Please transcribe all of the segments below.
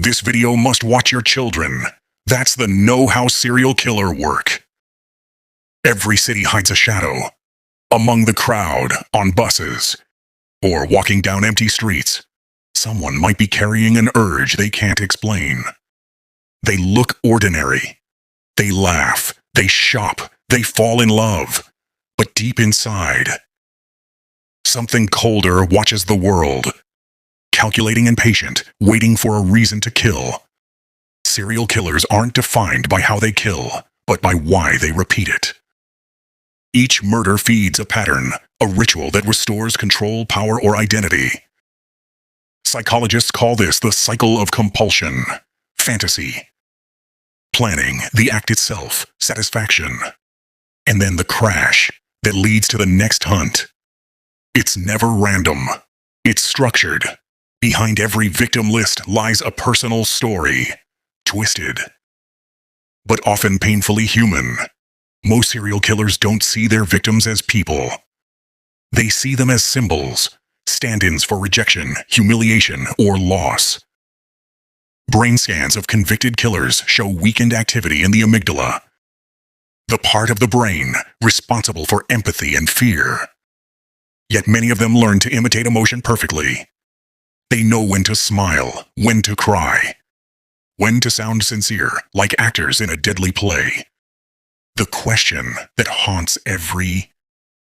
This video must watch your children. That's the know how serial killer work. Every city hides a shadow. Among the crowd, on buses, or walking down empty streets, someone might be carrying an urge they can't explain. They look ordinary. They laugh. They shop. They fall in love. But deep inside, something colder watches the world, calculating and patient, waiting for a reason to kill. Serial killers aren't defined by how they kill, but by why they repeat it. Each murder feeds a pattern, a ritual that restores control, power, or identity. Psychologists call this the cycle of compulsion, fantasy, planning, the act itself, satisfaction, and then the crash that leads to the next hunt. It's never random. It's structured. Behind every victim list lies a personal story, twisted, but often painfully human. Most serial killers don't see their victims as people. They see them as symbols, stand-ins for rejection, humiliation, or loss. Brain scans of convicted killers show weakened activity in the amygdala, the part of the brain responsible for empathy and fear. Yet many of them learn to imitate emotion perfectly. They know when to smile, when to cry, when to sound sincere, like actors in a deadly play. The question that haunts every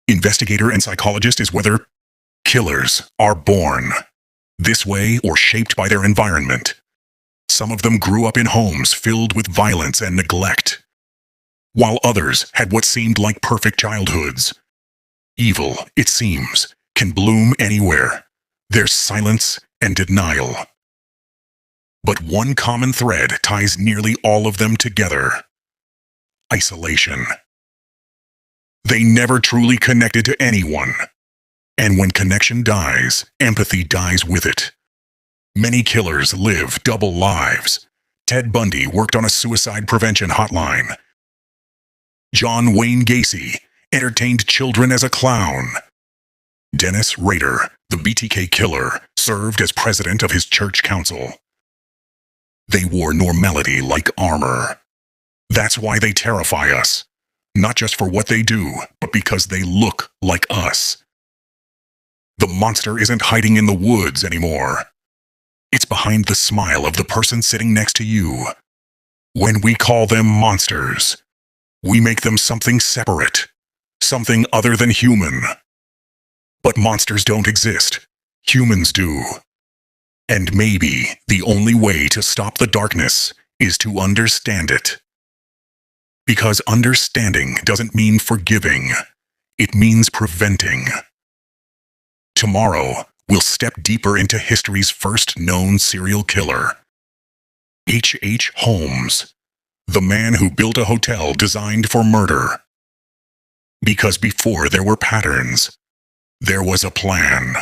investigator and psychologist is whether killers are born this way or shaped by their environment. Some of them grew up in homes filled with violence and neglect, while others had what seemed like perfect childhoods. Evil, it seems, can bloom anywhere. There's silence and denial. But one common thread ties nearly all of them together: isolation. They never truly connected to anyone. And when connection dies, empathy dies with it. Many killers live double lives. Ted Bundy worked on a suicide prevention hotline. John Wayne Gacy entertained children as a clown. Dennis Rader, the BTK killer, served as president of his church council. They wore normality like armor. That's why they terrify us. Not just for what they do, but because they look like us. The monster isn't hiding in the woods anymore. It's behind the smile of the person sitting next to you. When we call them monsters, we make them something separate, something other than human. But monsters don't exist. Humans do. And maybe the only way to stop the darkness is to understand it. Because understanding doesn't mean forgiving. It means preventing. Tomorrow, we'll step deeper into history's first known serial killer. H.H. Holmes, the man who built a hotel designed for murder. Because before there were patterns, there was a plan.